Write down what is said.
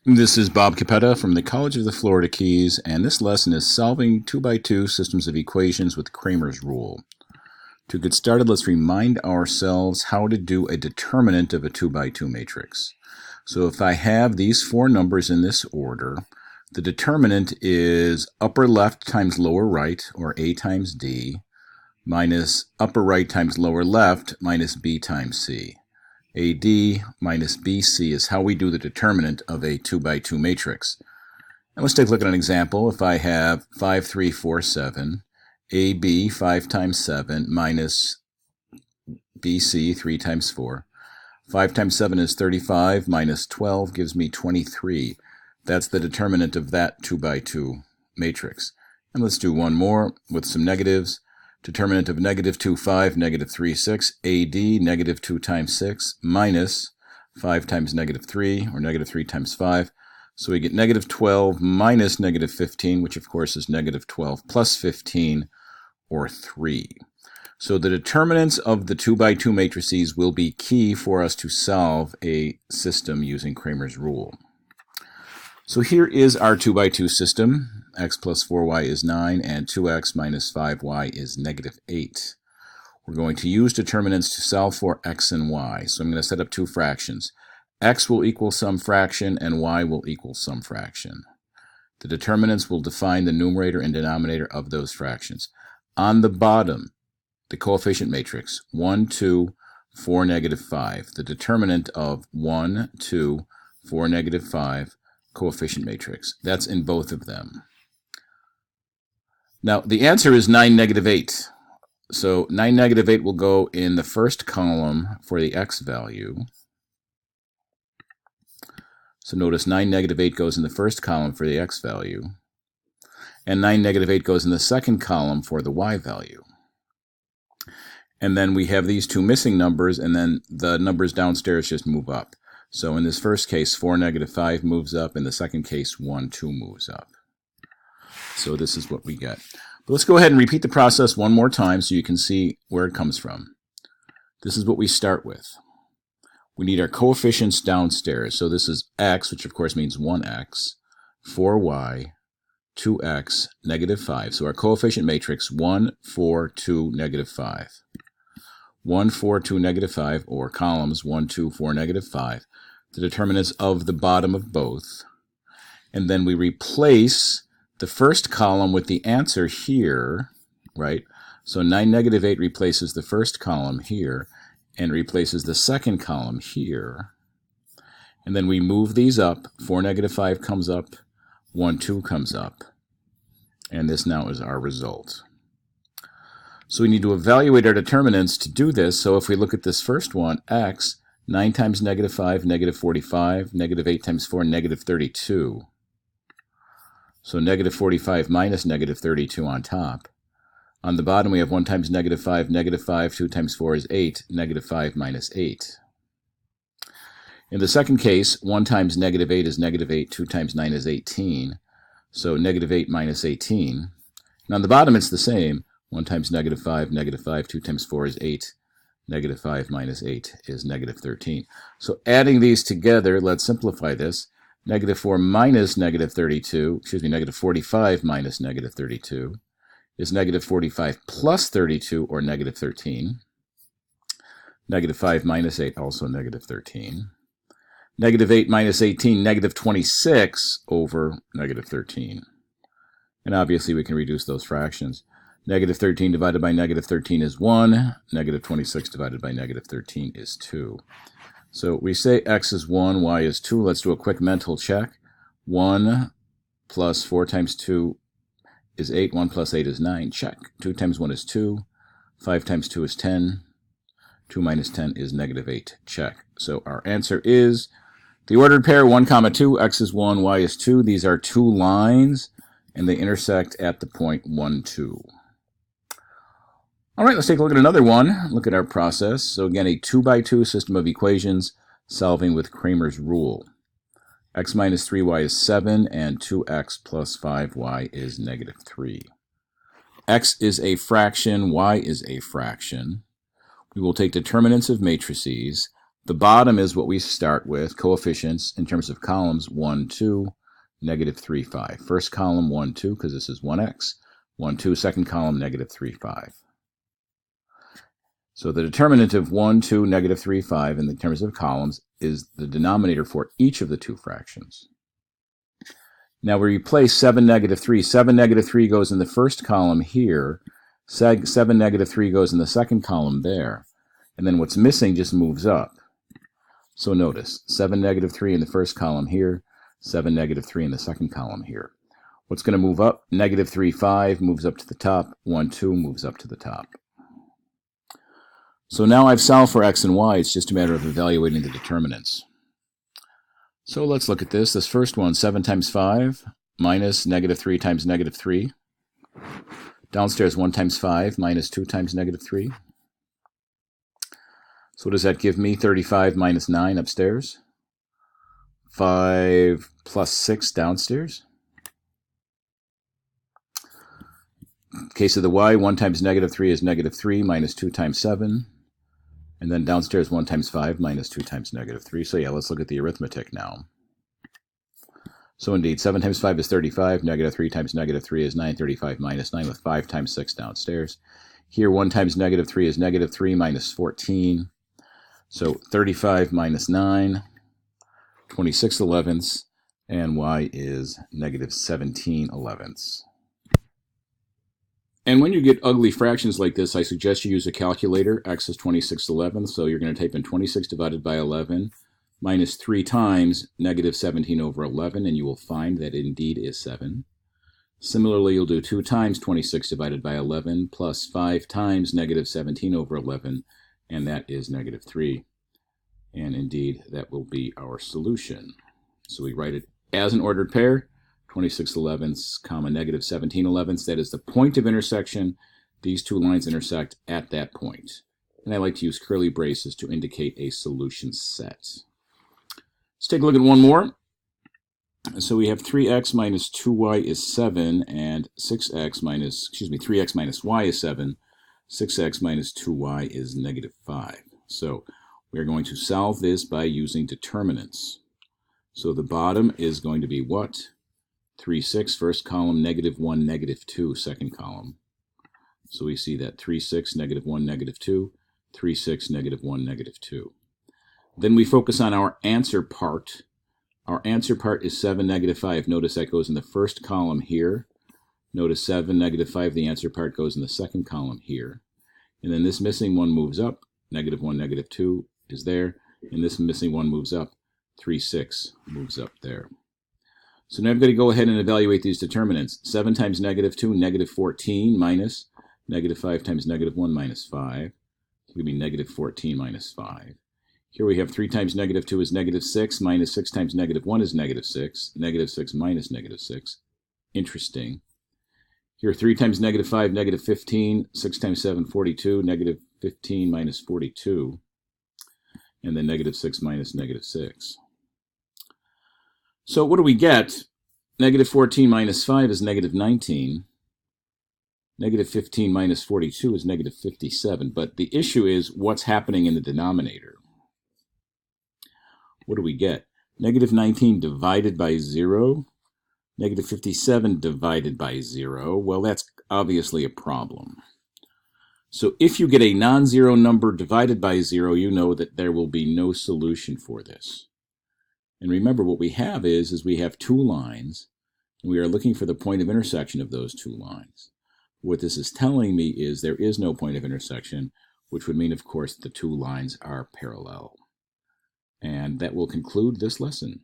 This is Bob Capetta from the College of the Florida Keys, and this lesson is solving 2x2 systems of equations with Cramer's rule. To get started, let's remind ourselves how to do a determinant of a 2x2 matrix. So if I have these four numbers in this order, the determinant is upper left times lower right, or A times D, minus upper right times lower left, minus B times C. AD minus BC is how we do the determinant of a 2x2 matrix. And let's take a look at an example. If I have 5, 3, 4, 7, AB 5 times 7 minus BC 3 times 4. 5 times 7 is 35 minus 12 gives me 23. That's the determinant of that 2x2 matrix. And let's do one more with some negatives. Determinant of negative 2, 5, negative 3, 6, AD, negative 2 times 6, minus 5 times negative 3, or negative 3 times 5. So we get negative 12 minus negative 15, which of course is negative 12 plus 15, or 3. So the determinants of the 2x2 matrices will be key for us to solve a system using Cramer's rule. So here is our 2x2 system. X plus 4y is 9, and 2x minus 5y is negative 8. We're going to use determinants to solve for x and y. So I'm going to set up two fractions. X will equal some fraction, and y will equal some fraction. The determinants will define the numerator and denominator of those fractions. On the bottom, the coefficient matrix, 1, 2, 4, negative 5. The determinant of 1, 2, 4, negative 5, coefficient matrix. That's in both of them. Now, the answer is 9, negative 8. So 9, negative 8 will go in the first column for the x value. So notice 9, negative 8 goes in the first column for the x value. And 9, negative 8 goes in the second column for the y value. And then we have these two missing numbers, and then the numbers downstairs just move up. So in this first case, 4, negative 5 moves up. In the second case, 1, 2 moves up. So this is what we get. But let's go ahead and repeat the process one more time so you can see where it comes from. This is what we start with. We need our coefficients downstairs. So this is x, which of course means 1x, 4y, 2x, negative 5. So our coefficient matrix, 1, 4, 2, negative 5. 1, 4, 2, negative 5, or columns 1, 2, 4, negative 5. The determinants of the bottom of both. And then we replace the first column with the answer here, right? So 9, negative 8 replaces the first column here and replaces the second column here. And then we move these up. 4, negative 5 comes up. 1, 2 comes up. And this now is our result. So we need to evaluate our determinants to do this. So if we look at this first one, x, 9 times negative 5, negative 45, negative 8 times 4, negative 32. So negative 45 minus negative 32 on top. On the bottom we have 1 times negative 5, 2 times 4 is 8, negative 5 minus 8. In the second case, 1 times negative 8 is negative 8, 2 times 9 is 18. So negative 8 minus 18. And on the bottom it's the same. 1 times negative 5, 2 times 4 is 8. Negative 5 minus 8 is negative 13. So adding these together, let's simplify this. Negative 4 minus negative 32, negative 45 minus negative 32 is negative 45 plus 32, or negative 13. Negative 5 minus 8, also negative 13. Negative 8 minus 18, negative 26 over negative 13. And obviously we can reduce those fractions. Negative 13 divided by negative 13 is 1. Negative 26 divided by negative 13 is 2. So we say x is 1, y is 2. Let's do a quick mental check. 1 plus 4 times 2 is 8. 1 plus 8 is 9. Check. 2 times 1 is 2. 5 times 2 is 10. 2 minus 10 is negative 8. Check. So our answer is the ordered pair 1, 2. X is 1, y is 2. These are two lines, and they intersect at the point 1, 2. All right, let's take a look at another one. Look at our process. So again, a 2x2 system of equations solving with Cramer's rule. X minus 3y is 7, and 2x plus 5y is negative 3. X is a fraction, y is a fraction. We will take determinants of matrices. The bottom is what we start with, coefficients in terms of columns 1, 2, negative 3, 5. First column 1, 2, because this is 1x. 1, 2, second column, negative 3, 5. So the determinant of 1, 2, negative 3, 5 in the terms of columns is the denominator for each of the two fractions. Now we replace 7, negative 3. 7, negative 3 goes in the first column here. 7, negative 3 goes in the second column there. And then what's missing just moves up. So notice, 7, negative 3 in the first column here. 7, negative 3 in the second column here. What's going to move up? Negative 3, 5 moves up to the top. 1, 2 moves up to the top. So now I've solved for x and y. It's just a matter of evaluating the determinants. So let's look at this. This first one, 7 times 5 minus negative 3 times negative 3. Downstairs, 1 times 5 minus 2 times negative 3. So what does that give me? 35 minus 9 upstairs. 5 plus 6 downstairs. In case of the y, 1 times negative 3 is negative 3 minus 2 times 7. And then downstairs, 1 times 5 minus 2 times negative 3. So yeah, let's look at the arithmetic now. So indeed, 7 times 5 is 35. Negative 3 times negative 3 is 9. 35 minus 9 with 5 times 6 downstairs. Here, 1 times negative 3 is negative 3 minus 14. So 35 minus 9, 26 elevenths, and y is negative 17 elevenths. And when you get ugly fractions like this, I suggest you use a calculator. X is 26 elevenths, so you're going to type in 26 divided by 11 minus 3 times negative 17 over 11, and you will find that it indeed is 7. Similarly, you'll do 2 times 26 divided by 11 plus 5 times negative 17 over 11, and that is negative 3. And indeed, that will be our solution. So we write it as an ordered pair. 26 elevenths, comma, negative 17 elevenths. That is the point of intersection. These two lines intersect at that point. And I like to use curly braces to indicate a solution set. Let's take a look at one more. So we have 3x minus 2y is 7, and 3x minus y is 7. 6x minus 2y is negative 5. So we are going to solve this by using determinants. So the bottom is going to be what? 3, 6, first column, negative 1, negative 2, second column. So we see that 3, 6, negative 1, negative 2, 3, 6, negative 1, negative 2. Then we focus on our answer part. Our answer part is 7, negative 5. Notice that goes in the first column here. Notice 7, negative 5, the answer part goes in the second column here. And then this missing one moves up. Negative 1, negative 2 is there. And this missing one moves up. 3, 6 moves up there. So now I've got to go ahead and evaluate these determinants. 7 times negative 2, negative 14 minus negative 5 times negative 1 minus 5. It's going to be negative 14 minus 5. Here we have 3 times negative 2 is negative 6, minus 6 times negative 1 is negative 6. Negative 6 minus negative 6. Interesting. Here 3 times negative 5, negative 15. 6 times 7, 42. Negative 15 minus 42. And then negative 6 minus negative 6. So what do we get? Negative 14 minus 5 is negative 19. Negative 15 minus 42 is negative 57. But the issue is what's happening in the denominator. What do we get? Negative 19 divided by 0. Negative 57 divided by 0. Well, that's obviously a problem. So if you get a non-zero number divided by 0, you know that there will be no solution for this. And remember, what we have is we have two lines, and we are looking for the point of intersection of those two lines. What this is telling me is there is no point of intersection, which would mean, of course, the two lines are parallel. And that will conclude this lesson.